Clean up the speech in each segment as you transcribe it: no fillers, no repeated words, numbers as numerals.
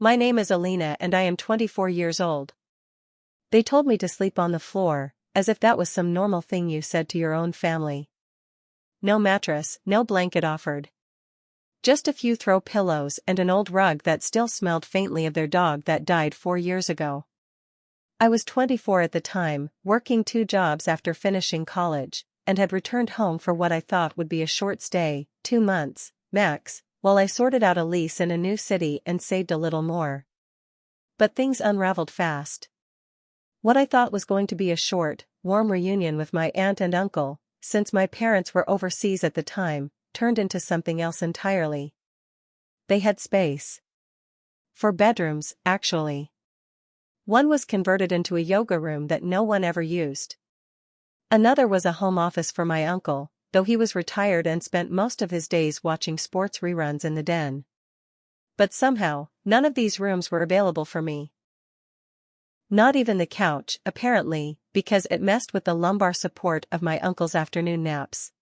My name is Alina and I am 24 years old. They told me to sleep on the floor, as if that was some normal thing you said to your own family. No mattress, no blanket offered. Just a few throw pillows and an old rug that still smelled faintly of their dog that died 4 years ago. I was 24 at the time, working 2 jobs after finishing college, and had returned home for what I thought would be a short stay, 2 months, max, while I sorted out a lease in a new city and saved a little more. But things unraveled fast. What I thought was going to be a short, warm reunion with my aunt and uncle, since my parents were overseas at the time, turned into something else entirely. They had space. 4 bedrooms, actually. One was converted into a yoga room that no one ever used. Another was a home office for my uncle, though he was retired and spent most of his days watching sports reruns in the den. But somehow, none of these rooms were available for me. Not even the couch, apparently, because it messed with the lumbar support of my uncle's afternoon naps.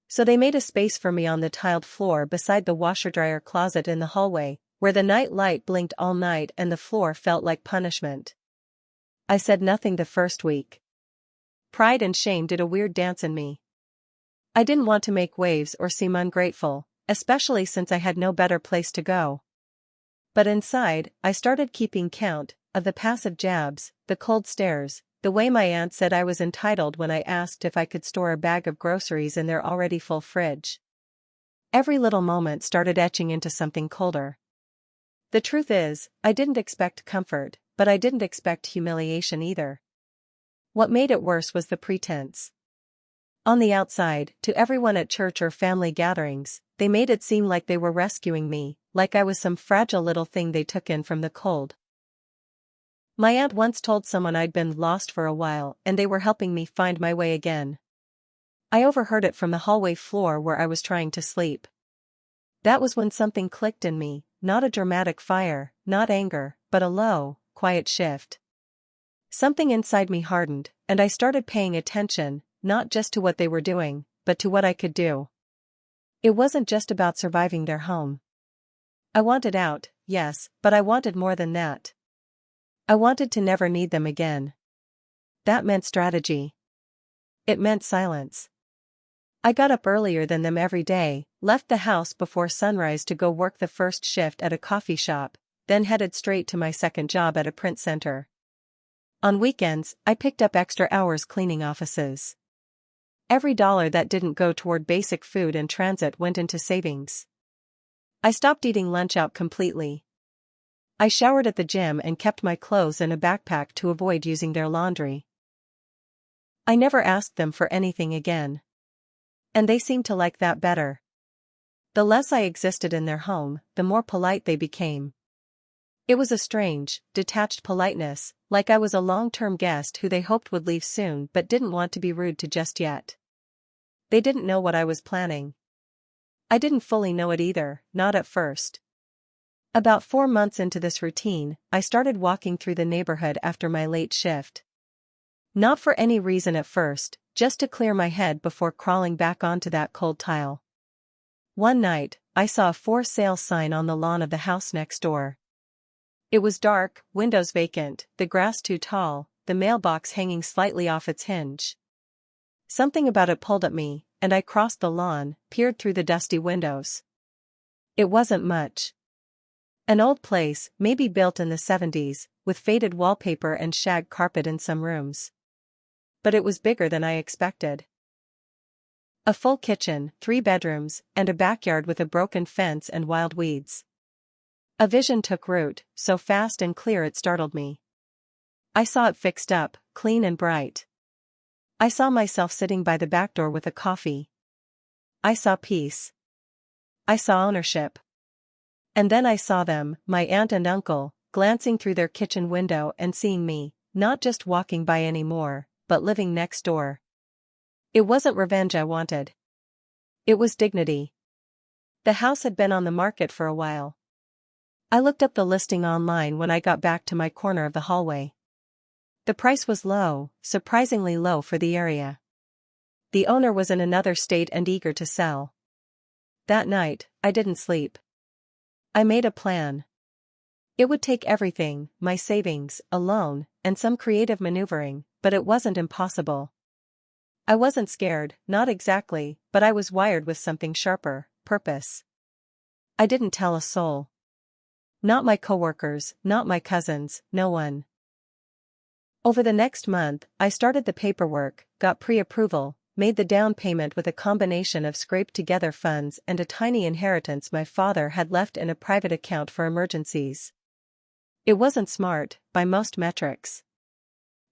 So they made a space for me on the tiled floor beside the washer-dryer closet in the hallway, where the night light blinked all night and the floor felt like punishment. I said nothing the first week. Pride and shame did a weird dance in me. I didn't want to make waves or seem ungrateful, especially since I had no better place to go. But inside, I started keeping count of the passive jabs, the cold stares, the way my aunt said I was entitled when I asked if I could store a bag of groceries in their already full fridge. Every little moment started etching into something colder. The truth is, I didn't expect comfort, but I didn't expect humiliation either. What made it worse was the pretense. On the outside, to everyone at church or family gatherings, they made it seem like they were rescuing me, like I was some fragile little thing they took in from the cold. My aunt once told someone I'd been lost for a while and they were helping me find my way again. I overheard it from the hallway floor where I was trying to sleep. That was when something clicked in me, not a dramatic fire, not anger, but a low, quiet shift. Something inside me hardened, and I started paying attention, not just to what they were doing, but to what I could do. It wasn't just about surviving their home. I wanted out, yes, but I wanted more than that. I wanted to never need them again. That meant strategy. It meant silence. I got up earlier than them every day, left the house before sunrise to go work the first shift at a coffee shop, then headed straight to my second job at a print center. On weekends, I picked up extra hours cleaning offices. Every dollar that didn't go toward basic food and transit went into savings. I stopped eating lunch out completely. I showered at the gym and kept my clothes in a backpack to avoid using their laundry. I never asked them for anything again. And they seemed to like that better. The less I existed in their home, the more polite they became. It was a strange, detached politeness, like I was a long-term guest who they hoped would leave soon but didn't want to be rude to just yet. They didn't know what I was planning. I didn't fully know it either, not at first. About 4 months into this routine, I started walking through the neighborhood after my late shift. Not for any reason at first, just to clear my head before crawling back onto that cold tile. One night, I saw a for sale sign on the lawn of the house next door. It was dark, windows vacant, the grass too tall, the mailbox hanging slightly off its hinge. Something about it pulled at me, and I crossed the lawn, peered through the dusty windows. It wasn't much. An old place, maybe built in the 70s, with faded wallpaper and shag carpet in some rooms. But it was bigger than I expected. A full kitchen, 3 bedrooms, and a backyard with a broken fence and wild weeds. A vision took root, so fast and clear it startled me. I saw it fixed up, clean and bright. I saw myself sitting by the back door with a coffee. I saw peace. I saw ownership. And then I saw them, my aunt and uncle, glancing through their kitchen window and seeing me, not just walking by anymore, but living next door. It wasn't revenge I wanted. It was dignity. The house had been on the market for a while. I looked up the listing online when I got back to my corner of the hallway. The price was low, surprisingly low for the area. The owner was in another state and eager to sell. That night, I didn't sleep. I made a plan. It would take everything, my savings, a loan, and some creative maneuvering, but it wasn't impossible. I wasn't scared, not exactly, but I was wired with something sharper, purpose. I didn't tell a soul. Not my coworkers, not my cousins, no one. Over the next month, I started the paperwork, got pre-approval, made the down payment with a combination of scraped-together funds and a tiny inheritance my father had left in a private account for emergencies. It wasn't smart, by most metrics.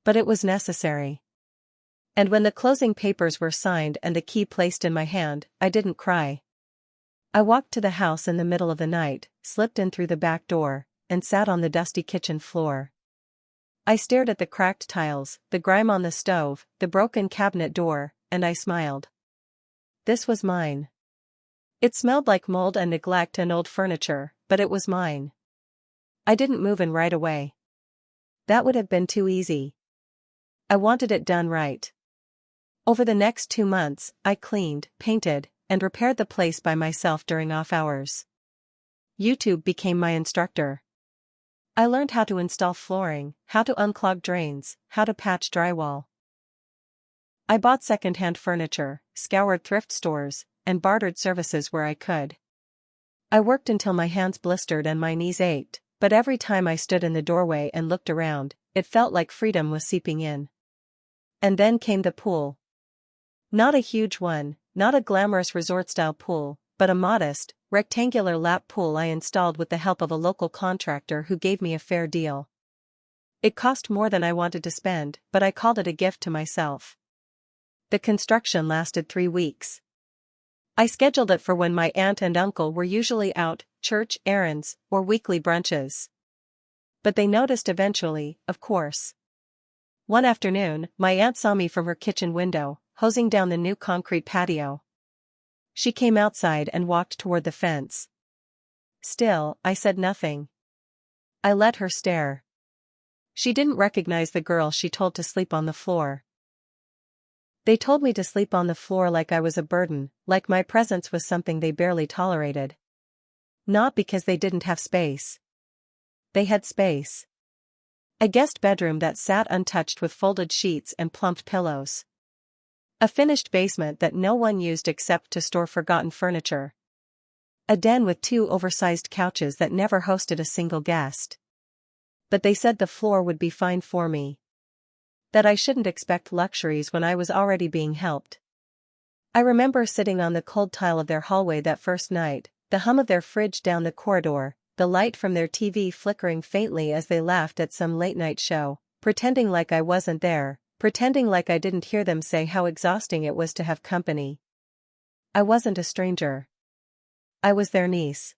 But it was necessary. And when the closing papers were signed and the key placed in my hand, I didn't cry. I walked to the house in the middle of the night, slipped in through the back door, and sat on the dusty kitchen floor. I stared at the cracked tiles, the grime on the stove, the broken cabinet door, and I smiled. This was mine. It smelled like mold and neglect and old furniture, but it was mine. I didn't move in right away. That would have been too easy. I wanted it done right. Over the next 2 months, I cleaned, painted, and repaired the place by myself during off hours. YouTube became my instructor. I learned how to install flooring, how to unclog drains, how to patch drywall. I bought second-hand furniture, scoured thrift stores, and bartered services where I could. I worked until my hands blistered and my knees ached, but every time I stood in the doorway and looked around, it felt like freedom was seeping in. And then came the pool. Not a huge one, not a glamorous resort-style pool, but a modest, rectangular lap pool I installed with the help of a local contractor who gave me a fair deal. It cost more than I wanted to spend, but I called it a gift to myself. The construction lasted 3 weeks. I scheduled it for when my aunt and uncle were usually out, church errands, or weekly brunches. But they noticed eventually, of course. One afternoon, my aunt saw me from her kitchen window, hosing down the new concrete patio. She came outside and walked toward the fence. Still, I said nothing. I let her stare. She didn't recognize the girl she told to sleep on the floor. They told me to sleep on the floor like I was a burden, like my presence was something they barely tolerated. Not because they didn't have space. They had space. A guest bedroom that sat untouched with folded sheets and plumped pillows. A finished basement that no one used except to store forgotten furniture. A den with 2 oversized couches that never hosted a single guest. But they said the floor would be fine for me. That I shouldn't expect luxuries when I was already being helped. I remember sitting on the cold tile of their hallway that first night, the hum of their fridge down the corridor, the light from their TV flickering faintly as they laughed at some late-night show, pretending like I wasn't there, pretending like I didn't hear them say how exhausting it was to have company. I wasn't a stranger. I was their niece.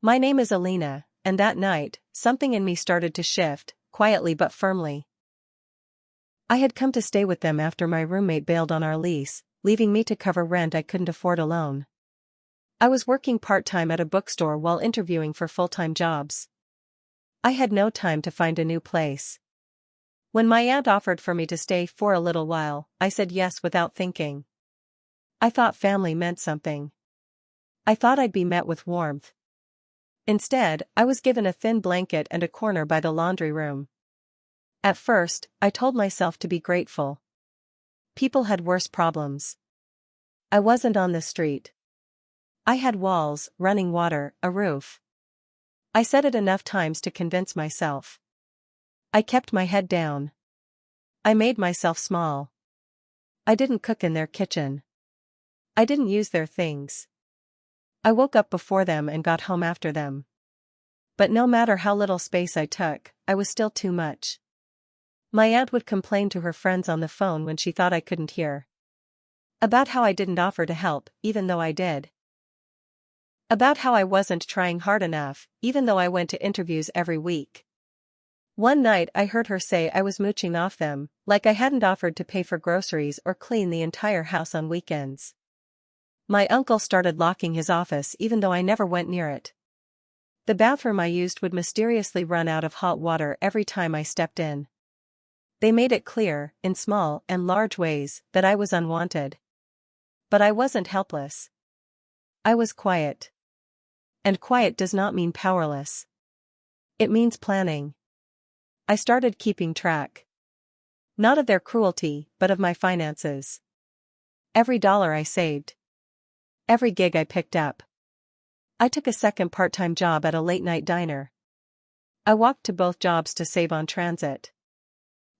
My name is Alina, and that night, something in me started to shift, quietly but firmly. I had come to stay with them after my roommate bailed on our lease, leaving me to cover rent I couldn't afford alone. I was working part-time at a bookstore while interviewing for full-time jobs. I had no time to find a new place. When my aunt offered for me to stay for a little while, I said yes without thinking. I thought family meant something. I thought I'd be met with warmth. Instead, I was given a thin blanket and a corner by the laundry room. At first, I told myself to be grateful. People had worse problems. I wasn't on the street. I had walls, running water, a roof. I said it enough times to convince myself. I kept my head down. I made myself small. I didn't cook in their kitchen. I didn't use their things. I woke up before them and got home after them. But no matter how little space I took, I was still too much. My aunt would complain to her friends on the phone when she thought I couldn't hear. About how I didn't offer to help, even though I did. About how I wasn't trying hard enough, even though I went to interviews every week. One night I heard her say I was mooching off them, like I hadn't offered to pay for groceries or clean the entire house on weekends. My uncle started locking his office even though I never went near it. The bathroom I used would mysteriously run out of hot water every time I stepped in. They made it clear, in small and large ways, that I was unwanted. But I wasn't helpless. I was quiet. And quiet does not mean powerless. It means planning. I started keeping track. Not of their cruelty, but of my finances. Every dollar I saved. Every gig I picked up. I took a second part-time job at a late-night diner. I walked to both jobs to save on transit.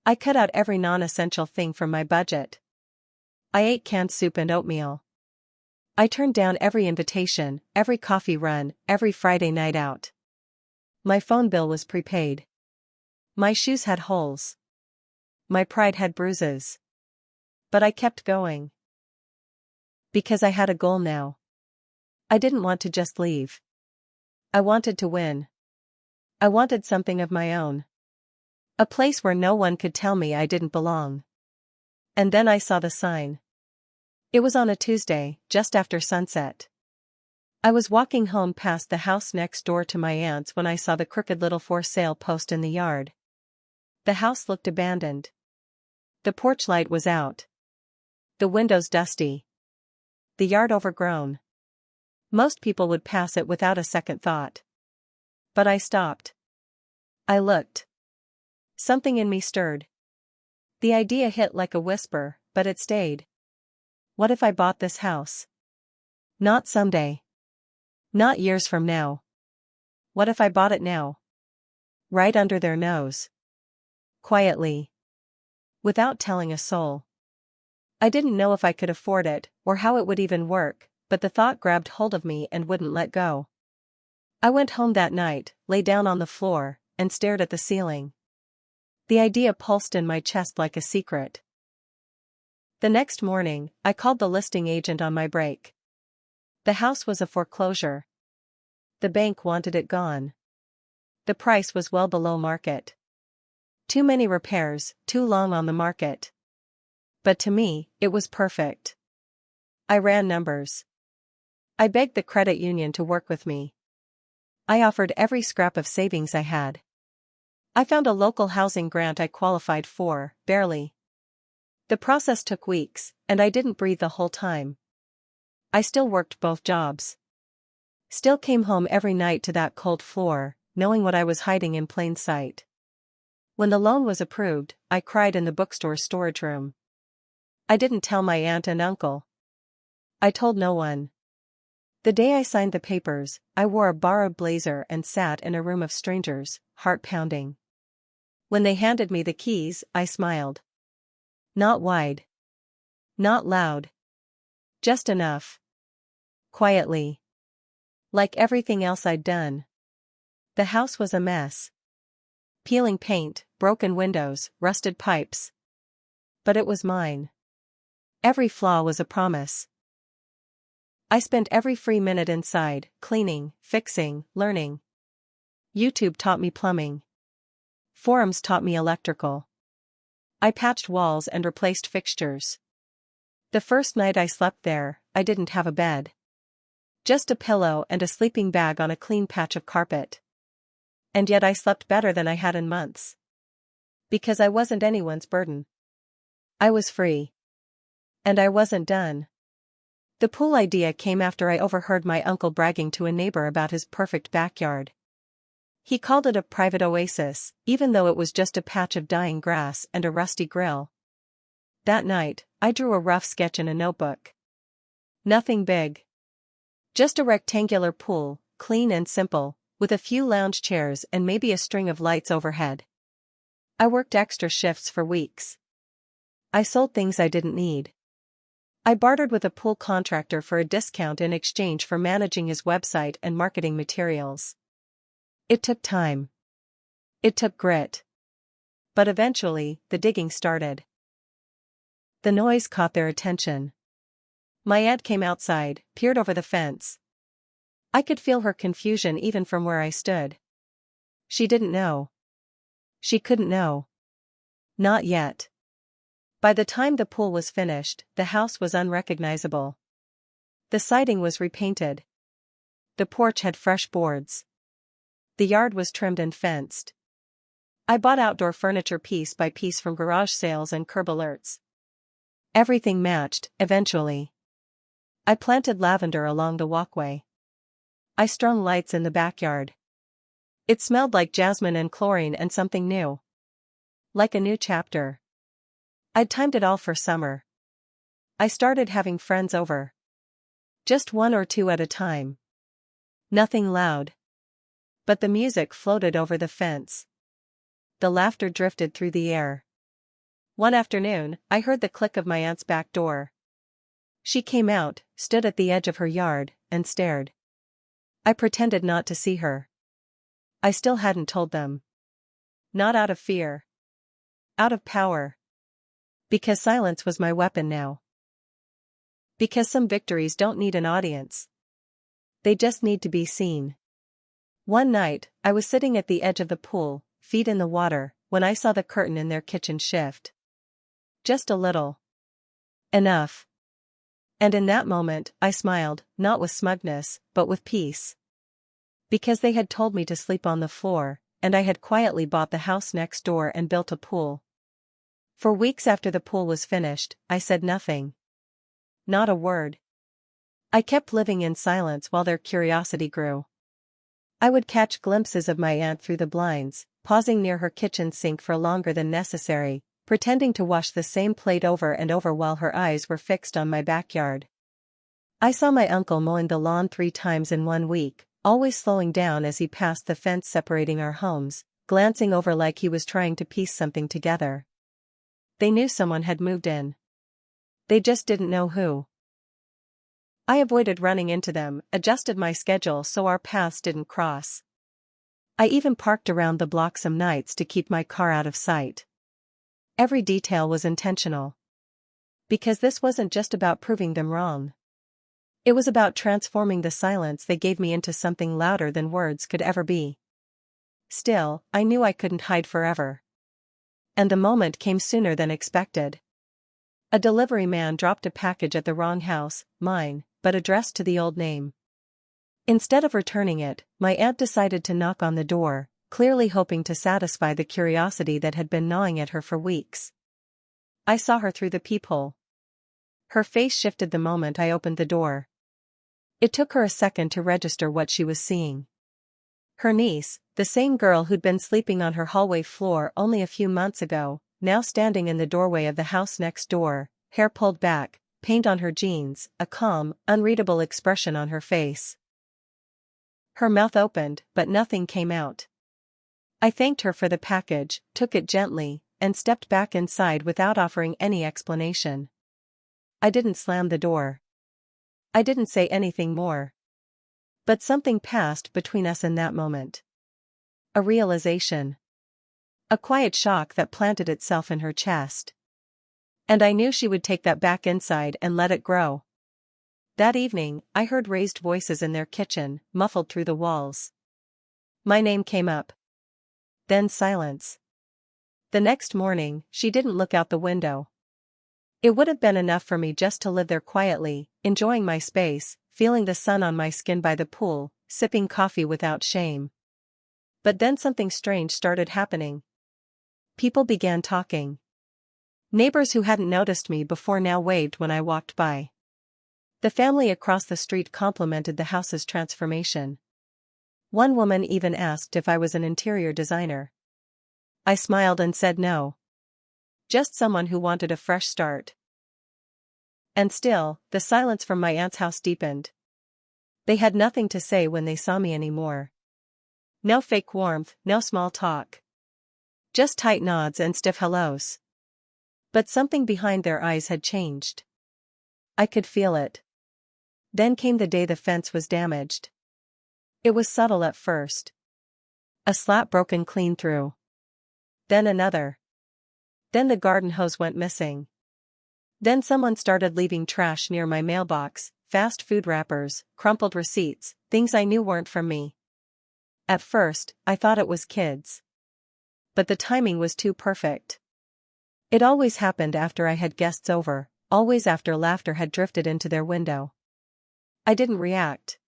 I cut out every non-essential thing from my budget. I ate canned soup and oatmeal. I turned down every invitation, every coffee run, every Friday night out. My phone bill was prepaid. My shoes had holes. My pride had bruises. But I kept going. Because I had a goal now. I didn't want to just leave. I wanted to win. I wanted something of my own. A place where no one could tell me I didn't belong. And then I saw the sign. It was on a Tuesday, just after sunset. I was walking home past the house next door to my aunt's when I saw the crooked little for sale post in the yard. The house looked abandoned. The porch light was out. The windows dusty. The yard overgrown. Most people would pass it without a second thought. But I stopped. I looked. Something in me stirred. The idea hit like a whisper, but it stayed. What if I bought this house? Not someday. Not years from now. What if I bought it now? Right under their nose. Quietly. Without telling a soul. I didn't know if I could afford it, or how it would even work, but the thought grabbed hold of me and wouldn't let go. I went home that night, lay down on the floor, and stared at the ceiling. The idea pulsed in my chest like a secret. The next morning, I called the listing agent on my break. The house was a foreclosure. The bank wanted it gone. The price was well below market. Too many repairs, too long on the market. But to me, it was perfect. I ran numbers. I begged the credit union to work with me. I offered every scrap of savings I had. I found a local housing grant I qualified for, barely. The process took weeks, and I didn't breathe the whole time. I still worked both jobs. Still came home every night to that cold floor, knowing what I was hiding in plain sight. When the loan was approved, I cried in the bookstore's storage room. I didn't tell my aunt and uncle. I told no one. The day I signed the papers, I wore a borrowed blazer and sat in a room of strangers, heart pounding. When they handed me the keys, I smiled. Not wide. Not loud. Just enough. Quietly. Like everything else I'd done. The house was a mess. Peeling paint, broken windows, rusted pipes. But it was mine. Every flaw was a promise. I spent every free minute inside, cleaning, fixing, learning. YouTube taught me plumbing. Forums taught me electrical. I patched walls and replaced fixtures. The first night I slept there, I didn't have a bed. Just a pillow and a sleeping bag on a clean patch of carpet. And yet I slept better than I had in months. Because I wasn't anyone's burden. I was free. And I wasn't done. The pool idea came after I overheard my uncle bragging to a neighbor about his perfect backyard. He called it a private oasis, even though it was just a patch of dying grass and a rusty grill. That night, I drew a rough sketch in a notebook. Nothing big. Just a rectangular pool, clean and simple, with a few lounge chairs and maybe a string of lights overhead. I worked extra shifts for weeks. I sold things I didn't need. I bartered with a pool contractor for a discount in exchange for managing his website and marketing materials. It took time. It took grit. But eventually, the digging started. The noise caught their attention. My aunt came outside, peered over the fence. I could feel her confusion even from where I stood. She didn't know. She couldn't know. Not yet. By the time the pool was finished, the house was unrecognizable. The siding was repainted. The porch had fresh boards. The yard was trimmed and fenced. I bought outdoor furniture piece by piece from garage sales and curb alerts. Everything matched, eventually. I planted lavender along the walkway. I strung lights in the backyard. It smelled like jasmine and chlorine and something new. Like a new chapter. I'd timed it all for summer. I started having friends over. Just one or two at a time. Nothing loud. But the music floated over the fence. The laughter drifted through the air. One afternoon, I heard the click of my aunt's back door. She came out, stood at the edge of her yard, and stared. I pretended not to see her. I still hadn't told them. Not out of fear. Out of power. Because silence was my weapon now. Because some victories don't need an audience. They just need to be seen. One night, I was sitting at the edge of the pool, feet in the water, when I saw the curtain in their kitchen shift. Just a little. Enough. And in that moment, I smiled, not with smugness, but with peace. Because they had told me to sleep on the floor, and I had quietly bought the house next door and built a pool. For weeks after the pool was finished, I said nothing. Not a word. I kept living in silence while their curiosity grew. I would catch glimpses of my aunt through the blinds, pausing near her kitchen sink for longer than necessary, pretending to wash the same plate over and over while her eyes were fixed on my backyard. I saw my uncle mowing the lawn 3 times in 1 week, always slowing down as he passed the fence separating our homes, glancing over like he was trying to piece something together. They knew someone had moved in. They just didn't know who. I avoided running into them, adjusted my schedule so our paths didn't cross. I even parked around the block some nights to keep my car out of sight. Every detail was intentional. Because this wasn't just about proving them wrong. It was about transforming the silence they gave me into something louder than words could ever be. Still, I knew I couldn't hide forever. And the moment came sooner than expected. A delivery man dropped a package at the wrong house, mine, but addressed to the old name. Instead of returning it, my aunt decided to knock on the door, clearly hoping to satisfy the curiosity that had been gnawing at her for weeks. I saw her through the peephole. Her face shifted the moment I opened the door. It took her a second to register what she was seeing. Her niece, the same girl who'd been sleeping on her hallway floor only a few months ago, now standing in the doorway of the house next door, hair pulled back, paint on her jeans, a calm, unreadable expression on her face. Her mouth opened, but nothing came out. I thanked her for the package, took it gently, and stepped back inside without offering any explanation. I didn't slam the door. I didn't say anything more. But something passed between us in that moment. A realization. A quiet shock that planted itself in her chest. And I knew she would take that back inside and let it grow. That evening, I heard raised voices in their kitchen, muffled through the walls. My name came up. Then silence. The next morning, she didn't look out the window. It would have been enough for me just to live there quietly, enjoying my space, feeling the sun on my skin by the pool, sipping coffee without shame. But then something strange started happening. People began talking. Neighbors who hadn't noticed me before now waved when I walked by. The family across the street complimented the house's transformation. One woman even asked if I was an interior designer. I smiled and said no. Just someone who wanted a fresh start. And still, the silence from my aunt's house deepened. They had nothing to say when they saw me anymore. No fake warmth, no small talk. Just tight nods and stiff hellos. But something behind their eyes had changed. I could feel it. Then came the day the fence was damaged. It was subtle at first. A slat broken clean through. Then another. Then the garden hose went missing. Then someone started leaving trash near my mailbox, fast food wrappers, crumpled receipts, things I knew weren't from me. At first, I thought it was kids. But the timing was too perfect. It always happened after I had guests over, always after laughter had drifted into their window. I didn't react.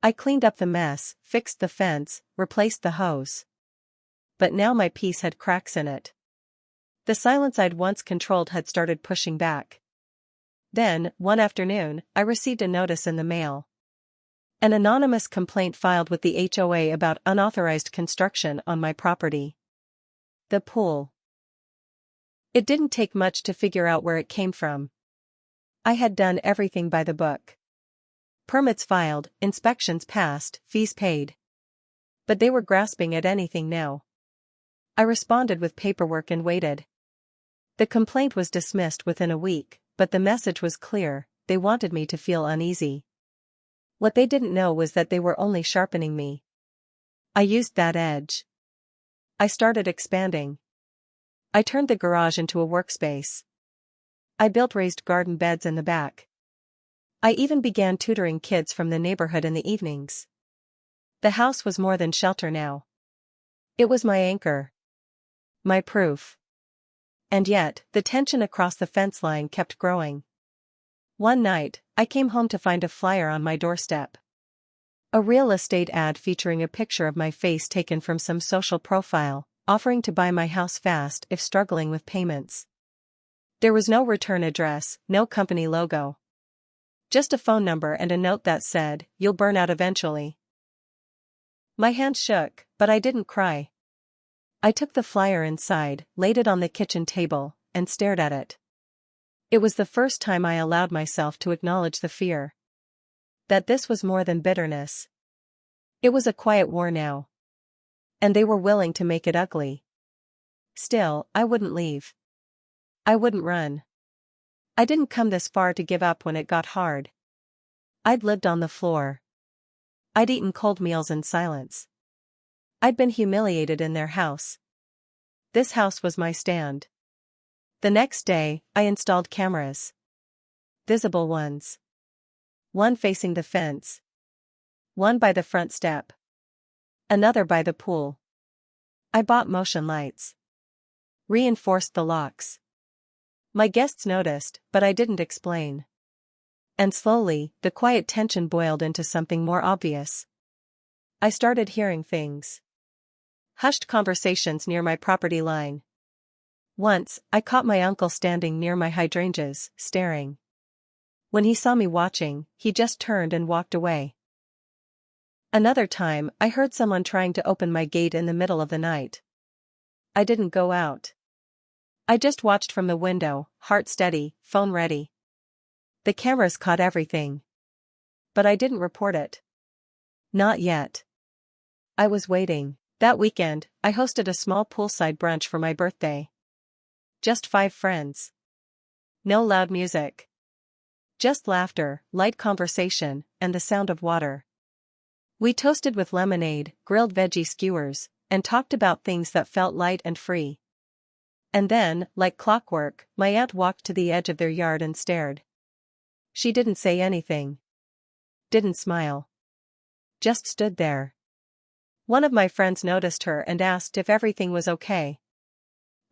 I cleaned up the mess, fixed the fence, replaced the hose. But now my piece had cracks in it. The silence I'd once controlled had started pushing back. Then, one afternoon, I received a notice in the mail. An anonymous complaint filed with the HOA about unauthorized construction on my property. The pool. It didn't take much to figure out where it came from. I had done everything by the book. Permits filed, inspections passed, fees paid. But they were grasping at anything now. I responded with paperwork and waited. The complaint was dismissed within a week, but the message was clear: they wanted me to feel uneasy. What they didn't know was that they were only sharpening me. I used that edge. I started expanding. I turned the garage into a workspace. I built raised garden beds in the back. I even began tutoring kids from the neighborhood in the evenings. The house was more than shelter now. It was my anchor. My proof. And yet, the tension across the fence line kept growing. One night, I came home to find a flyer on my doorstep. A real estate ad featuring a picture of my face taken from some social profile, offering to buy my house fast if struggling with payments. There was no return address, no company logo. Just a phone number and a note that said, "You'll burn out eventually." My hand shook, but I didn't cry. I took the flyer inside, laid it on the kitchen table, and stared at it. It was the first time I allowed myself to acknowledge the fear. That this was more than bitterness. It was a quiet war now. And they were willing to make it ugly. Still, I wouldn't leave. I wouldn't run. I didn't come this far to give up when it got hard. I'd lived on the floor. I'd eaten cold meals in silence. I'd been humiliated in their house. This house was my stand. The next day, I installed cameras. Visible ones. One facing the fence. One by the front step. Another by the pool. I bought motion lights. Reinforced the locks. My guests noticed, but I didn't explain. And slowly, the quiet tension boiled into something more obvious. I started hearing things. Hushed conversations near my property line. Once, I caught my uncle standing near my hydrangeas, staring. When he saw me watching, he just turned and walked away. Another time, I heard someone trying to open my gate in the middle of the night. I didn't go out. I just watched from the window, heart steady, phone ready. The cameras caught everything. But I didn't report it. Not yet. I was waiting. That weekend, I hosted a small poolside brunch for my birthday. Just 5 friends. No loud music. Just laughter, light conversation, and the sound of water. We toasted with lemonade, grilled veggie skewers, and talked about things that felt light and free. And then, like clockwork, my aunt walked to the edge of their yard and stared. She didn't say anything. Didn't smile. Just stood there. One of my friends noticed her and asked if everything was okay.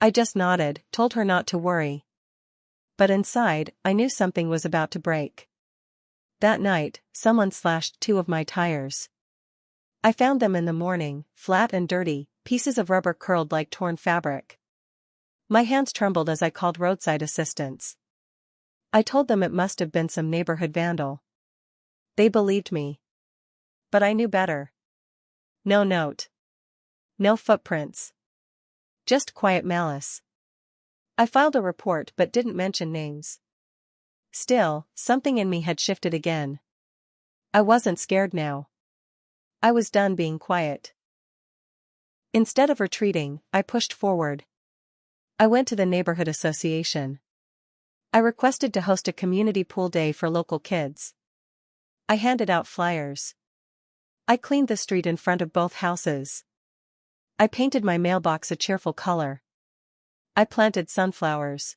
I just nodded, told her not to worry. But inside, I knew something was about to break. That night, someone slashed 2 of my tires. I found them in the morning, flat and dirty, pieces of rubber curled like torn fabric. My hands trembled as I called roadside assistance. I told them it must have been some neighborhood vandal. They believed me. But I knew better. No note. No footprints. Just quiet malice. I filed a report but didn't mention names. Still, something in me had shifted again. I wasn't scared now. I was done being quiet. Instead of retreating, I pushed forward. I went to the neighborhood association. I requested to host a community pool day for local kids. I handed out flyers. I cleaned the street in front of both houses. I painted my mailbox a cheerful color. I planted sunflowers.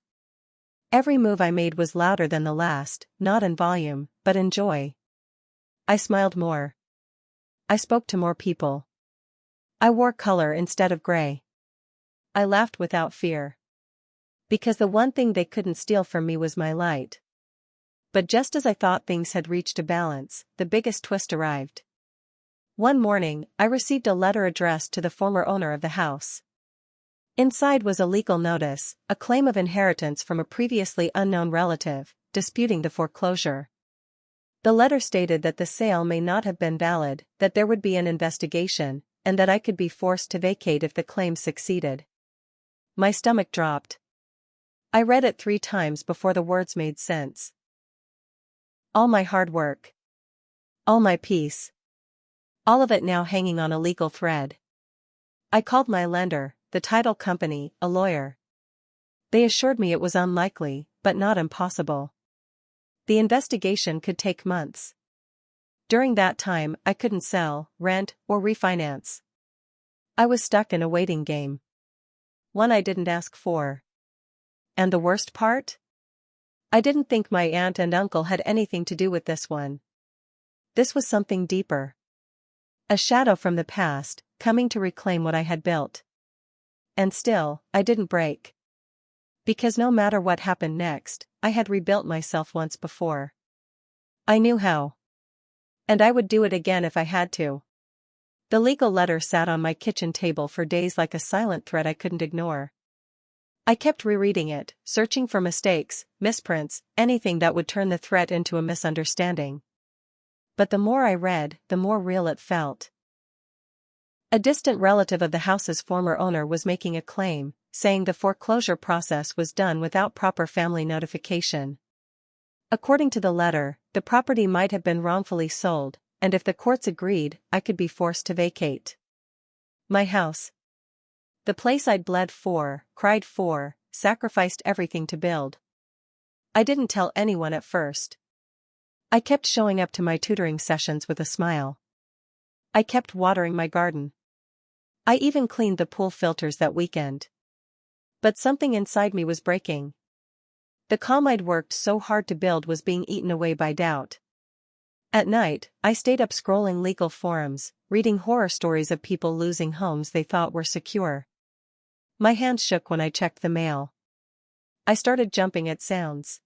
Every move I made was louder than the last, not in volume, but in joy. I smiled more. I spoke to more people. I wore color instead of gray. I laughed without fear. Because the one thing they couldn't steal from me was my light. But just as I thought things had reached a balance, the biggest twist arrived. One morning, I received a letter addressed to the former owner of the house. Inside was a legal notice, a claim of inheritance from a previously unknown relative, disputing the foreclosure. The letter stated that the sale may not have been valid, that there would be an investigation, and that I could be forced to vacate if the claim succeeded. My stomach dropped. I read it 3 times before the words made sense. All my hard work. All my peace. All of it now hanging on a legal thread. I called my lender, the title company, a lawyer. They assured me it was unlikely, but not impossible. The investigation could take months. During that time, I couldn't sell, rent, or refinance. I was stuck in a waiting game. One I didn't ask for. And the worst part? I didn't think my aunt and uncle had anything to do with this one. This was something deeper. A shadow from the past, coming to reclaim what I had built. And still, I didn't break. Because no matter what happened next, I had rebuilt myself once before. I knew how. And I would do it again if I had to. The legal letter sat on my kitchen table for days like a silent threat I couldn't ignore. I kept rereading it, searching for mistakes, misprints, anything that would turn the threat into a misunderstanding. But the more I read, the more real it felt. A distant relative of the house's former owner was making a claim, saying the foreclosure process was done without proper family notification. According to the letter, the property might have been wrongfully sold, and if the courts agreed, I could be forced to vacate. My house. The place I'd bled for, cried for, sacrificed everything to build. I didn't tell anyone at first. I kept showing up to my tutoring sessions with a smile. I kept watering my garden. I even cleaned the pool filters that weekend. But something inside me was breaking. The calm I'd worked so hard to build was being eaten away by doubt. At night, I stayed up scrolling legal forums, reading horror stories of people losing homes they thought were secure. My hands shook when I checked the mail. I started jumping at sounds.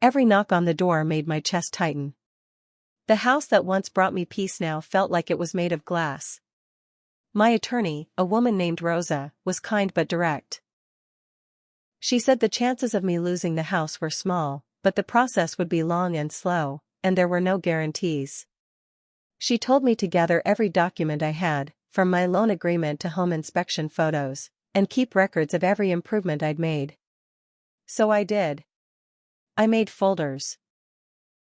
Every knock on the door made my chest tighten. The house that once brought me peace now felt like it was made of glass. My attorney, a woman named Rosa, was kind but direct. She said the chances of me losing the house were small, but the process would be long and slow, and there were no guarantees. She told me to gather every document I had, from my loan agreement to home inspection photos, and keep records of every improvement I'd made. So I did. I made folders.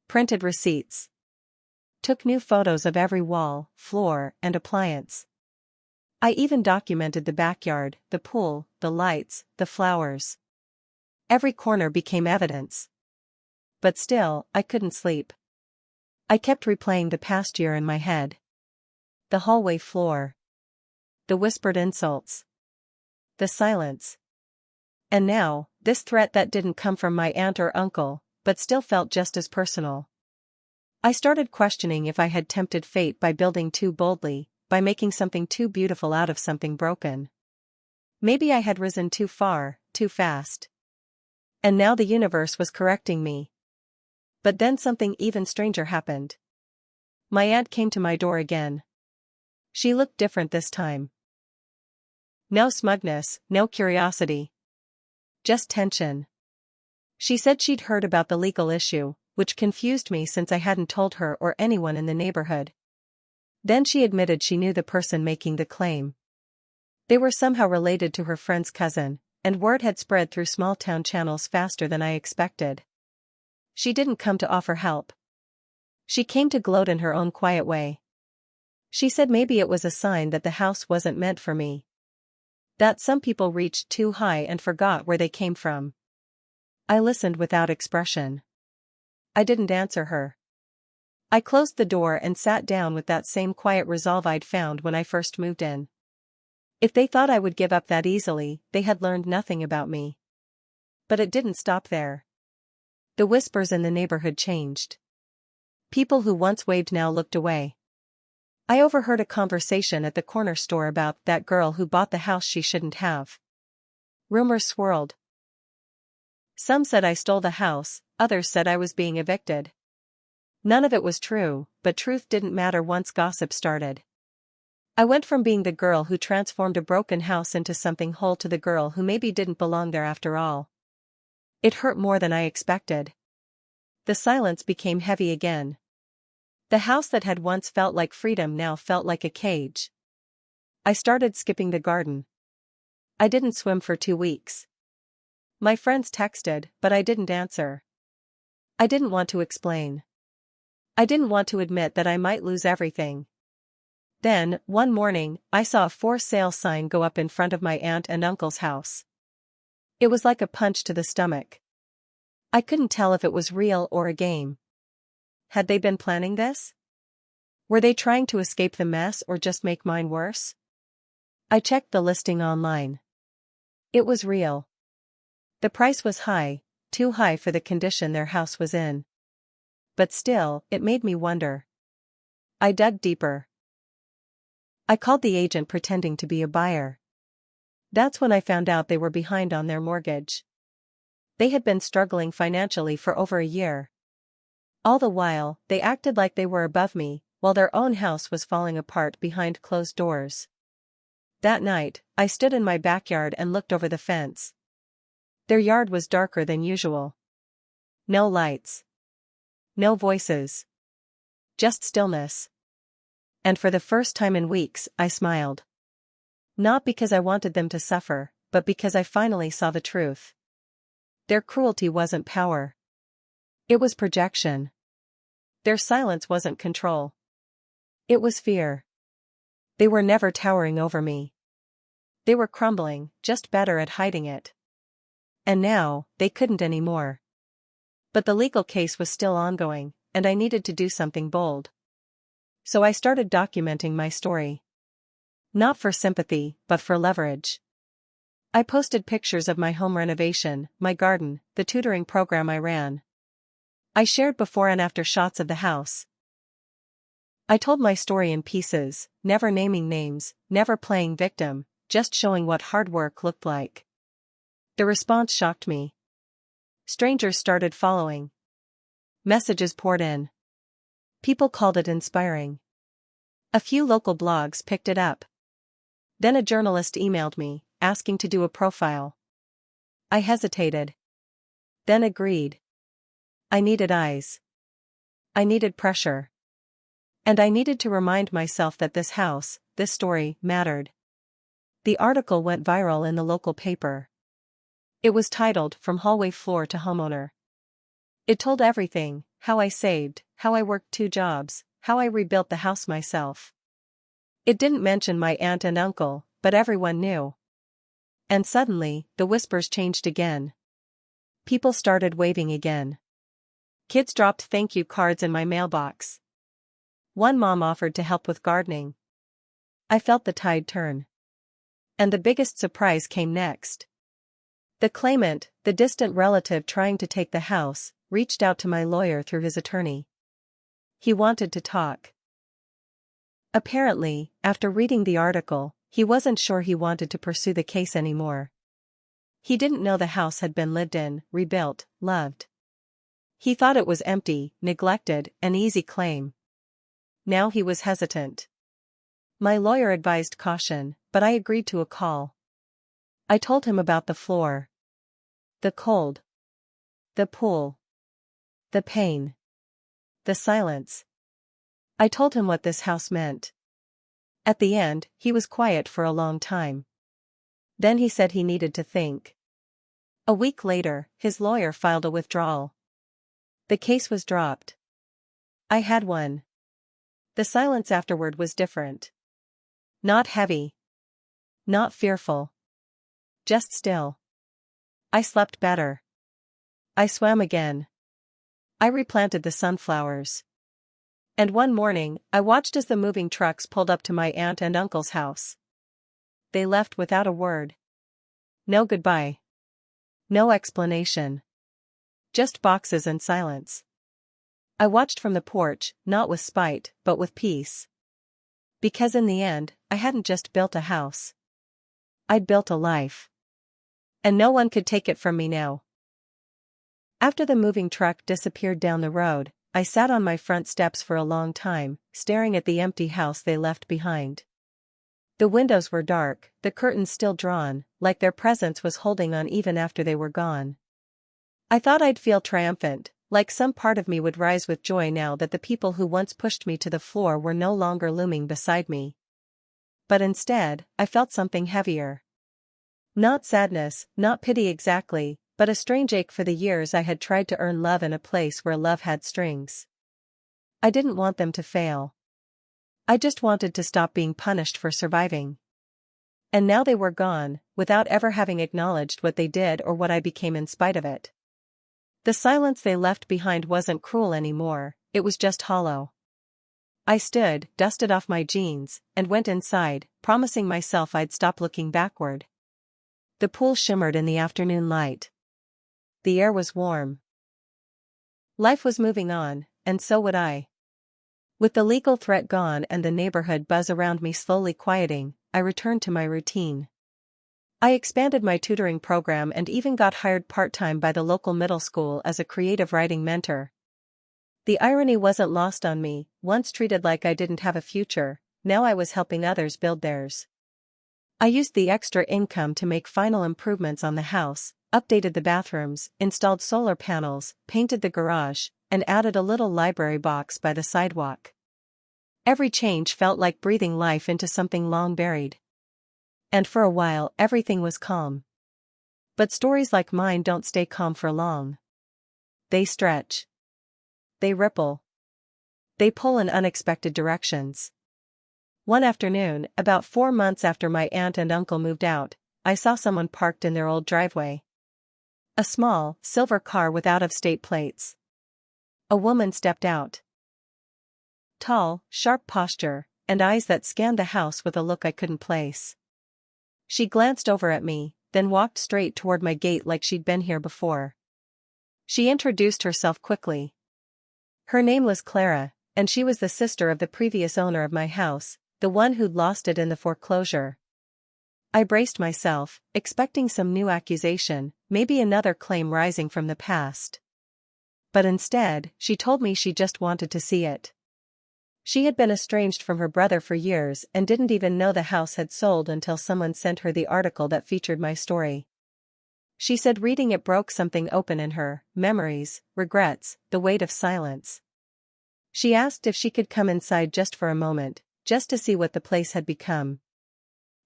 Printed receipts. Took new photos of every wall, floor, and appliance. I even documented the backyard, the pool, the lights, the flowers. Every corner became evidence. But still, I couldn't sleep. I kept replaying the past year in my head. The hallway floor. The whispered insults. The silence. And now, this threat that didn't come from my aunt or uncle, but still felt just as personal. I started questioning if I had tempted fate by building too boldly, by making something too beautiful out of something broken. Maybe I had risen too far, too fast. And now the universe was correcting me. But then something even stranger happened. My aunt came to my door again. She looked different this time. No smugness, no curiosity. Just tension. She said she'd heard about the legal issue, which confused me since I hadn't told her or anyone in the neighborhood. Then she admitted she knew the person making the claim. They were somehow related to her friend's cousin, and word had spread through small-town channels faster than I expected. She didn't come to offer help. She came to gloat in her own quiet way. She said maybe it was a sign that the house wasn't meant for me. That some people reached too high and forgot where they came from. I listened without expression. I didn't answer her. I closed the door and sat down with that same quiet resolve I'd found when I first moved in. If they thought I would give up that easily, they had learned nothing about me. But it didn't stop there. The whispers in the neighborhood changed. People who once waved now looked away. I overheard a conversation at the corner store about that girl who bought the house she shouldn't have. Rumors swirled. Some said I stole the house, others said I was being evicted. None of it was true, but truth didn't matter once gossip started. I went from being the girl who transformed a broken house into something whole to the girl who maybe didn't belong there after all. It hurt more than I expected. The silence became heavy again. The house that had once felt like freedom now felt like a cage. I started skipping the garden. I didn't swim for 2 weeks. My friends texted, but I didn't answer. I didn't want to explain. I didn't want to admit that I might lose everything. Then, one morning, I saw a for sale sign go up in front of my aunt and uncle's house. It was like a punch to the stomach. I couldn't tell if it was real or a game. Had they been planning this? Were they trying to escape the mess or just make mine worse? I checked the listing online. It was real. The price was high, too high for the condition their house was in. But still, it made me wonder. I dug deeper. I called the agent pretending to be a buyer. That's when I found out they were behind on their mortgage. They had been struggling financially for over a year. All the while, they acted like they were above me, while their own house was falling apart behind closed doors. That night, I stood in my backyard and looked over the fence. Their yard was darker than usual. No lights. No voices. Just stillness. And for the first time in weeks, I smiled. Not because I wanted them to suffer, but because I finally saw the truth. Their cruelty wasn't power. It was projection. Their silence wasn't control. It was fear. They were never towering over me. They were crumbling, just better at hiding it. And now, they couldn't anymore. But the legal case was still ongoing, and I needed to do something bold. So I started documenting my story. Not for sympathy, but for leverage. I posted pictures of my home renovation, my garden, the tutoring program I ran. I shared before and after shots of the house. I told my story in pieces, never naming names, never playing victim, just showing what hard work looked like. The response shocked me. Strangers started following. Messages poured in. People called it inspiring. A few local blogs picked it up. Then a journalist emailed me, asking to do a profile. I hesitated. Then agreed. I needed eyes. I needed pressure. And I needed to remind myself that this house, this story, mattered. The article went viral in the local paper. It was titled From Hallway Floor to Homeowner. It told everything: how I saved, how I worked 2 jobs, how I rebuilt the house myself. It didn't mention my aunt and uncle, but everyone knew. And suddenly, the whispers changed again. People started waving again. Kids dropped thank you cards in my mailbox. One mom offered to help with gardening. I felt the tide turn. And the biggest surprise came next. The claimant, the distant relative trying to take the house, reached out to my lawyer through his attorney. He wanted to talk. Apparently, after reading the article, he wasn't sure he wanted to pursue the case anymore. He didn't know the house had been lived in, rebuilt, loved. He thought it was empty, neglected, an easy claim. Now he was hesitant. My lawyer advised caution, but I agreed to a call. I told him about the floor. The cold. The pool. The pain. The silence. I told him what this house meant. At the end, he was quiet for a long time. Then he said he needed to think. A week later, his lawyer filed a withdrawal. The case was dropped. I had won. The silence afterward was different. Not heavy. Not fearful. Just still. I slept better. I swam again. I replanted the sunflowers. And one morning, I watched as the moving trucks pulled up to my aunt and uncle's house. They left without a word. No goodbye. No explanation. Just boxes and silence. I watched from the porch, not with spite, but with peace. Because in the end, I hadn't just built a house. I'd built a life. And no one could take it from me now. After the moving truck disappeared down the road, I sat on my front steps for a long time, staring at the empty house they left behind. The windows were dark, the curtains still drawn, like their presence was holding on even after they were gone. I thought I'd feel triumphant, Like some part of me would rise with joy now that the people who once pushed me to the floor were no longer looming beside me. But instead, I felt something heavier. Not sadness, not pity exactly, but a strange ache for the years I had tried to earn love in a place where love had strings. I didn't want them to fail. I just wanted to stop being punished for surviving. And now they were gone, without ever having acknowledged what they did or what I became in spite of it. The silence they left behind wasn't cruel anymore, it was just hollow. I stood, dusted off my jeans, and went inside, promising myself I'd stop looking backward. The pool shimmered in the afternoon light. The air was warm. Life was moving on, and so would I. With the legal threat gone and the neighborhood buzz around me slowly quieting, I returned to my routine. I expanded my tutoring program and even got hired part-time by the local middle school as a creative writing mentor. The irony wasn't lost on me. Once treated like I didn't have a future, now I was helping others build theirs. I used the extra income to make final improvements on the house, updated the bathrooms, installed solar panels, painted the garage, and added a little library box by the sidewalk. Every change felt like breathing life into something long buried. And for a while everything was calm. But stories like mine don't stay calm for long. They stretch. They ripple. They pull in unexpected directions. One afternoon, about 4 months after my aunt and uncle moved out, I saw someone parked in their old driveway. A small, silver car with out-of-state plates. A woman stepped out. Tall, sharp posture, and eyes that scanned the house with a look I couldn't place. She glanced over at me, then walked straight toward my gate like she'd been here before. She introduced herself quickly. Her name was Clara, and she was the sister of the previous owner of my house, the one who'd lost it in the foreclosure. I braced myself, expecting some new accusation, maybe another claim rising from the past. But instead, she told me she just wanted to see it. She had been estranged from her brother for years and didn't even know the house had sold until someone sent her the article that featured my story. She said reading it broke something open in her, memories, regrets, the weight of silence. She asked if she could come inside just for a moment, just to see what the place had become.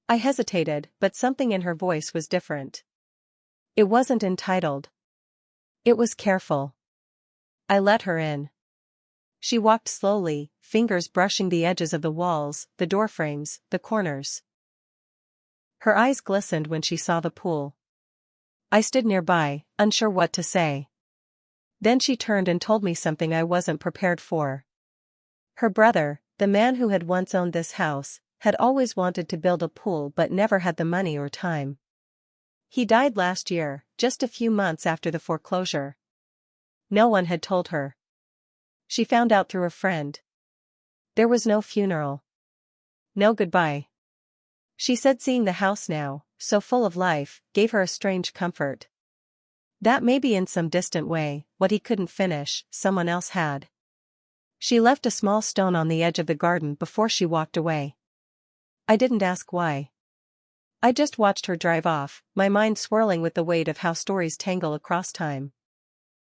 I hesitated, but something in her voice was different. It wasn't entitled. It was careful. I let her in. She walked slowly, fingers brushing the edges of the walls, the doorframes, the corners. Her eyes glistened when she saw the pool. I stood nearby, unsure what to say. Then she turned and told me something I wasn't prepared for. Her brother, the man who had once owned this house, had always wanted to build a pool but never had the money or time. He died last year, just a few months after the foreclosure. No one had told her. She found out through a friend. There was no funeral. No goodbye. She said seeing the house now, so full of life, gave her a strange comfort. That maybe in some distant way, what he couldn't finish, someone else had. She left a small stone on the edge of the garden before she walked away. I didn't ask why. I just watched her drive off, my mind swirling with the weight of how stories tangle across time.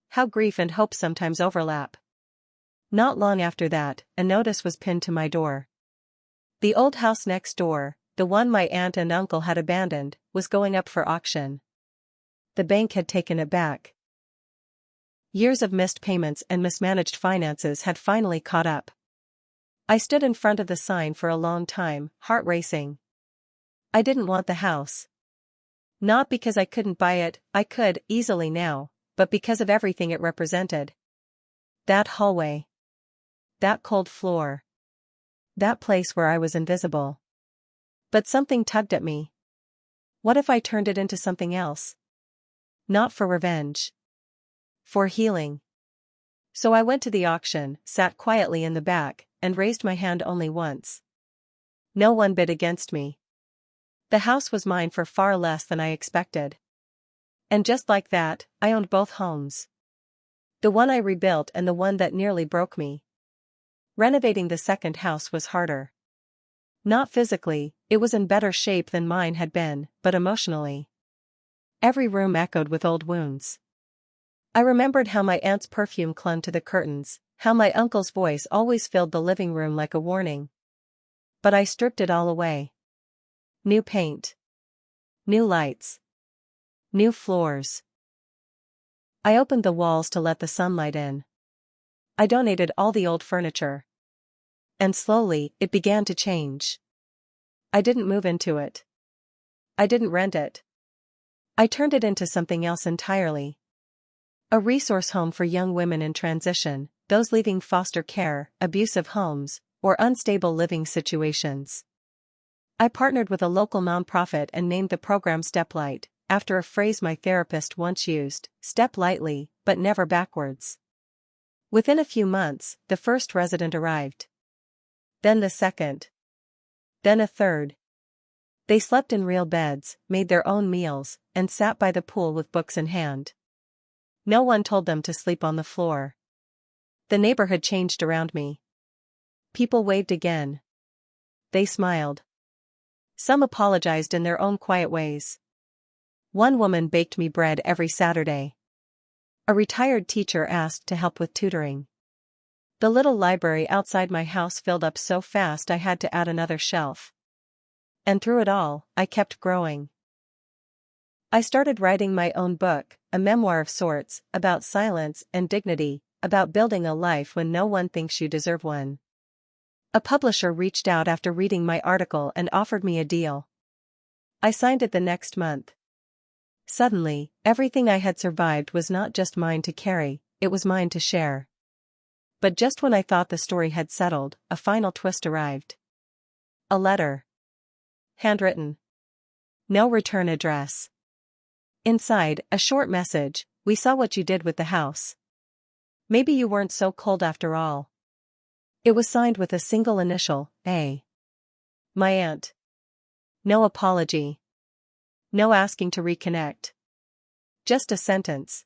How grief and hope sometimes overlap. Not long after that, a notice was pinned to my door. The old house next door, the one my aunt and uncle had abandoned, was going up for auction. The bank had taken it back. Years of missed payments and mismanaged finances had finally caught up. I stood in front of the sign for a long time, heart racing. I didn't want the house. Not because I couldn't buy it, I could, easily now, but because of everything it represented. That hallway. That cold floor. That place where I was invisible. But something tugged at me. What if I turned it into something else? Not for revenge. For healing. So I went to the auction, sat quietly in the back, and raised my hand only once. No one bid against me. The house was mine for far less than I expected. And just like that, I owned both homes. The one I rebuilt and the one that nearly broke me. Renovating the second house was harder. Not physically, it was in better shape than mine had been, but emotionally. Every room echoed with old wounds. I remembered how my aunt's perfume clung to the curtains, how my uncle's voice always filled the living room like a warning. But I stripped it all away. New paint. New lights. New floors. I opened the walls to let the sunlight in. I donated all the old furniture. And slowly, it began to change. I didn't move into it. I didn't rent it. I turned it into something else entirely. A resource home for young women in transition, those leaving foster care, abusive homes, or unstable living situations. I partnered with a local nonprofit and named the program Step Light, after a phrase my therapist once used: step lightly, but never backwards. Within a few months, the first resident arrived. Then the second. Then a third. They slept in real beds, made their own meals, and sat by the pool with books in hand. No one told them to sleep on the floor. The neighborhood changed around me. People waved again. They smiled. Some apologized in their own quiet ways. One woman baked me bread every Saturday. A retired teacher asked to help with tutoring. The little library outside my house filled up so fast I had to add another shelf. And through it all, I kept growing. I started writing my own book, a memoir of sorts, about silence and dignity, about building a life when no one thinks you deserve one. A publisher reached out after reading my article and offered me a deal. I signed it the next month. Suddenly, everything I had survived was not just mine to carry, it was mine to share. But just when I thought the story had settled, a final twist arrived. A letter. Handwritten. No return address. Inside, a short message: "We saw what you did with the house. Maybe you weren't so cold after all." It was signed with a single initial, A. My aunt. No apology. No asking to reconnect. Just a sentence.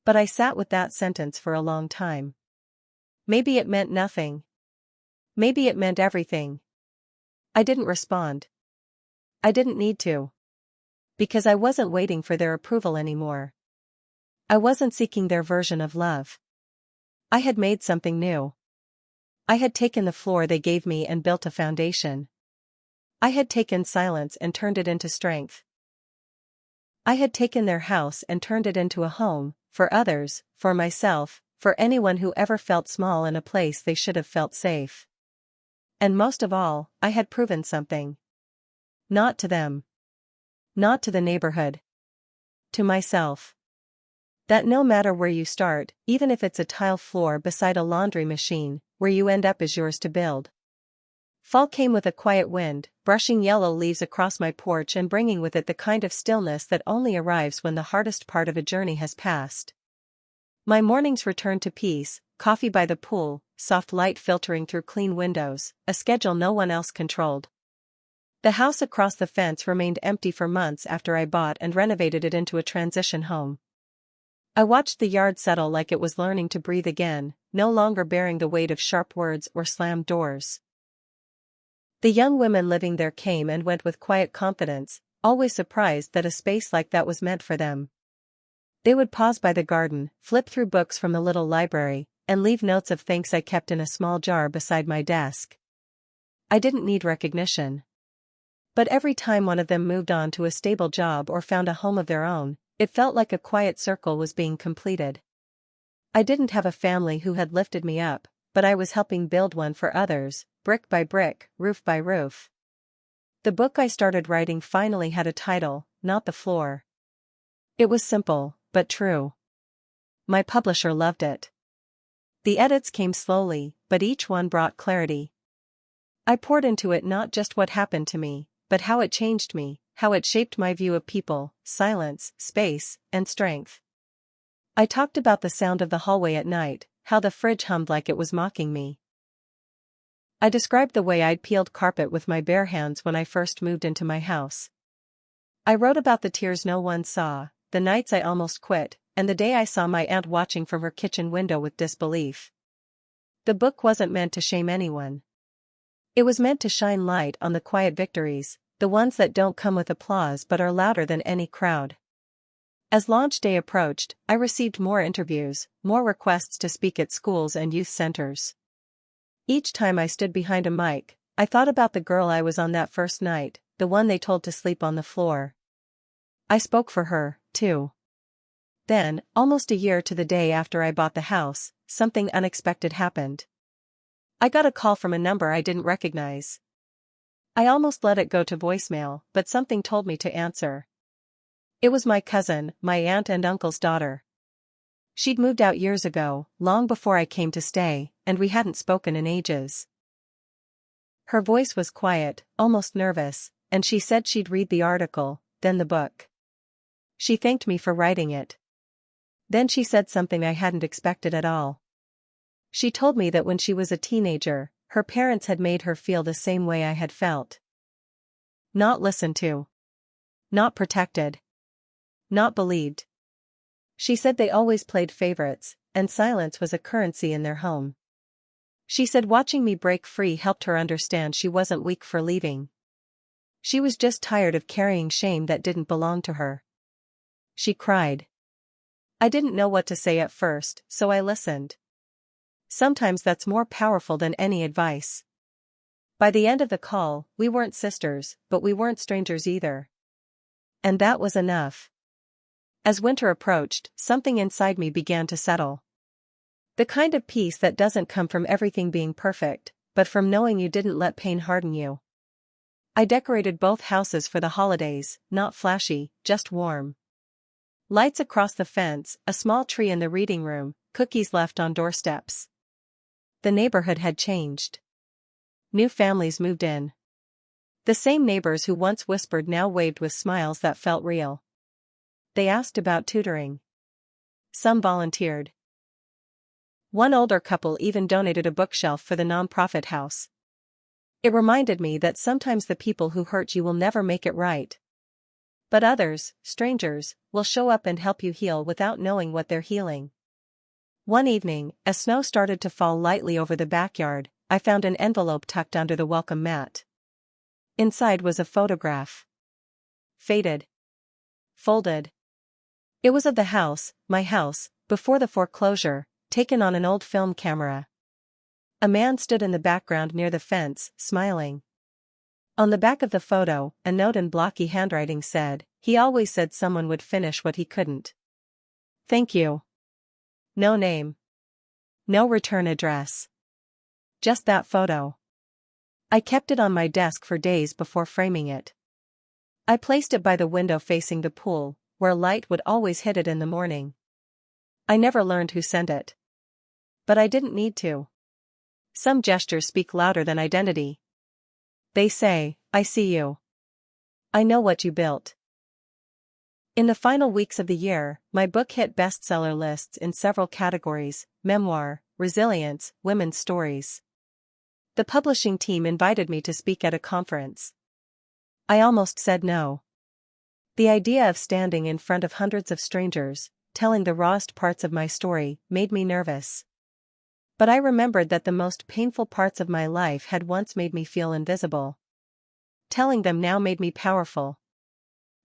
But I sat with that sentence for a long time. Maybe it meant nothing. Maybe it meant everything. I didn't respond. I didn't need to. Because I wasn't waiting for their approval anymore. I wasn't seeking their version of love. I had made something new. I had taken the floor they gave me and built a foundation. I had taken silence and turned it into strength. I had taken their house and turned it into a home, for others, for myself, for anyone who ever felt small in a place they should have felt safe. And most of all, I had proven something. Not to them. Not to the neighborhood. To myself. That no matter where you start, even if it's a tile floor beside a laundry machine, where you end up is yours to build. Fall came with a quiet wind, brushing yellow leaves across my porch and bringing with it the kind of stillness that only arrives when the hardest part of a journey has passed. My mornings returned to peace: coffee by the pool, soft light filtering through clean windows, a schedule no one else controlled. The house across the fence remained empty for months after I bought and renovated it into a transition home. I watched the yard settle like it was learning to breathe again, no longer bearing the weight of sharp words or slammed doors. The young women living there came and went with quiet confidence, always surprised that a space like that was meant for them. They would pause by the garden, flip through books from the little library, and leave notes of thanks I kept in a small jar beside my desk. I didn't need recognition. But every time one of them moved on to a stable job or found a home of their own, it felt like a quiet circle was being completed. I didn't have a family who had lifted me up, but I was helping build one for others, brick by brick, roof by roof. The book I started writing finally had a title: Not the Floor. It was simple, but true. My publisher loved it. The edits came slowly, but each one brought clarity. I poured into it not just what happened to me, but how it changed me, how it shaped my view of people, silence, space, and strength. I talked about the sound of the hallway at night, how the fridge hummed like it was mocking me. I described the way I'd peeled carpet with my bare hands when I first moved into my house. I wrote about the tears no one saw, the nights I almost quit, and the day I saw my aunt watching from her kitchen window with disbelief. The book wasn't meant to shame anyone. It was meant to shine light on the quiet victories, the ones that don't come with applause but are louder than any crowd. As launch day approached, I received more interviews, more requests to speak at schools and youth centers. Each time I stood behind a mic, I thought about the girl I was on that first night, the one they told to sleep on the floor. I spoke for her, too. Then, almost a year to the day after I bought the house, something unexpected happened. I got a call from a number I didn't recognize. I almost let it go to voicemail, but something told me to answer. It was my cousin, my aunt and uncle's daughter. She'd moved out years ago, long before I came to stay, and we hadn't spoken in ages. Her voice was quiet, almost nervous, and she said she'd read the article, then the book. She thanked me for writing it. Then she said something I hadn't expected at all. She told me that when she was a teenager, her parents had made her feel the same way I had felt. Not listened to. Not protected. Not believed. She said they always played favorites, and silence was a currency in their home. She said watching me break free helped her understand she wasn't weak for leaving. She was just tired of carrying shame that didn't belong to her. She cried. I didn't know what to say at first, so I listened. Sometimes that's more powerful than any advice. By the end of the call, we weren't sisters, but we weren't strangers either. And that was enough. As winter approached, something inside me began to settle. The kind of peace that doesn't come from everything being perfect, but from knowing you didn't let pain harden you. I decorated both houses for the holidays, not flashy, just warm. Lights across the fence, a small tree in the reading room, cookies left on doorsteps. The neighborhood had changed. New families moved in. The same neighbors who once whispered now waved with smiles that felt real. They asked about tutoring. Some volunteered. One older couple even donated a bookshelf for the nonprofit house. It reminded me that sometimes the people who hurt you will never make it right. But others, strangers, will show up and help you heal without knowing what they're healing. One evening, as snow started to fall lightly over the backyard, I found an envelope tucked under the welcome mat. Inside was a photograph. Faded. Folded. It was of the house, my house, before the foreclosure, taken on an old film camera. A man stood in the background near the fence, smiling. On the back of the photo, a note in blocky handwriting said, "He always said someone would finish what he couldn't. Thank you." No name. No return address. Just that photo. I kept it on my desk for days before framing it. I placed it by the window facing the pool, where light would always hit it in the morning. I never learned who sent it. But I didn't need to. Some gestures speak louder than identity. They say, I see you. I know what you built. In the final weeks of the year, my book hit bestseller lists in several categories: memoir, resilience, women's stories. The publishing team invited me to speak at a conference. I almost said no. The idea of standing in front of hundreds of strangers, telling the rawest parts of my story, made me nervous. But I remembered that the most painful parts of my life had once made me feel invisible. Telling them now made me powerful.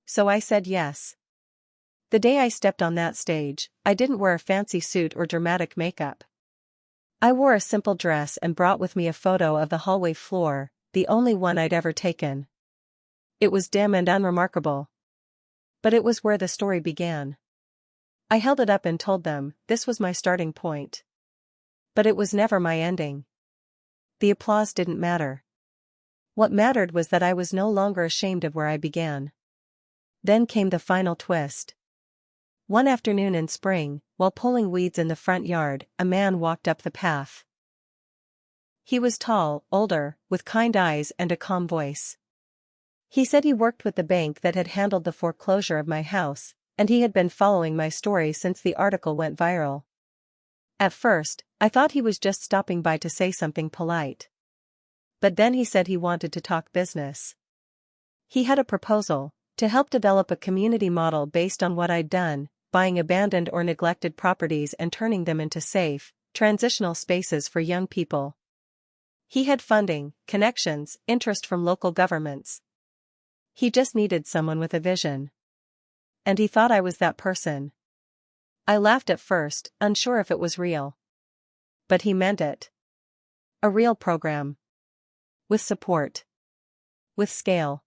So I said yes. The day I stepped on that stage, I didn't wear a fancy suit or dramatic makeup. I wore a simple dress and brought with me a photo of the hallway floor, the only one I'd ever taken. It was dim and unremarkable. But it was where the story began. I held it up and told them, this was my starting point. But it was never my ending. The applause didn't matter. What mattered was that I was no longer ashamed of where I began. Then came the final twist. One afternoon in spring, while pulling weeds in the front yard, a man walked up the path. He was tall, older, with kind eyes and a calm voice. He said he worked with the bank that had handled the foreclosure of my house, and he had been following my story since the article went viral. At first, I thought he was just stopping by to say something polite. But then he said he wanted to talk business. He had a proposal, to help develop a community model based on what I'd done, buying abandoned or neglected properties and turning them into safe, transitional spaces for young people. He had funding, connections, interest from local governments. He just needed someone with a vision. And he thought I was that person. I laughed at first, unsure if it was real. But he meant it. A real program. With support. With scale.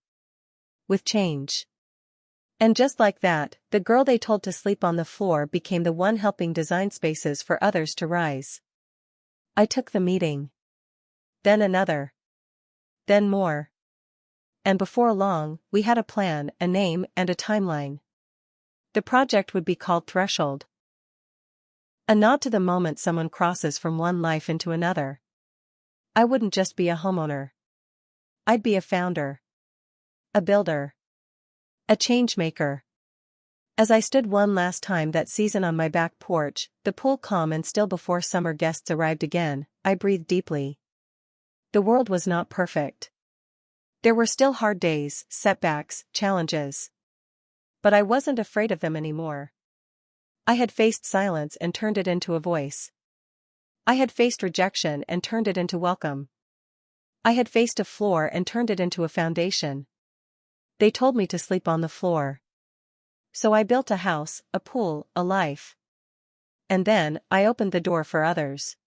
With change. And just like that, the girl they told to sleep on the floor became the one helping design spaces for others to rise. I took the meeting. Then another. Then more. And before long, we had a plan, a name, and a timeline. The project would be called Threshold. A nod to the moment someone crosses from one life into another. I wouldn't just be a homeowner. I'd be a founder. A builder. A change maker. As I stood one last time that season on my back porch, the pool calm and still before summer guests arrived again, I breathed deeply. The world was not perfect. There were still hard days, setbacks, challenges. But I wasn't afraid of them anymore. I had faced silence and turned it into a voice. I had faced rejection and turned it into welcome. I had faced a floor and turned it into a foundation. They told me to sleep on the floor. So I built a house, a pool, a life. And then, I opened the door for others.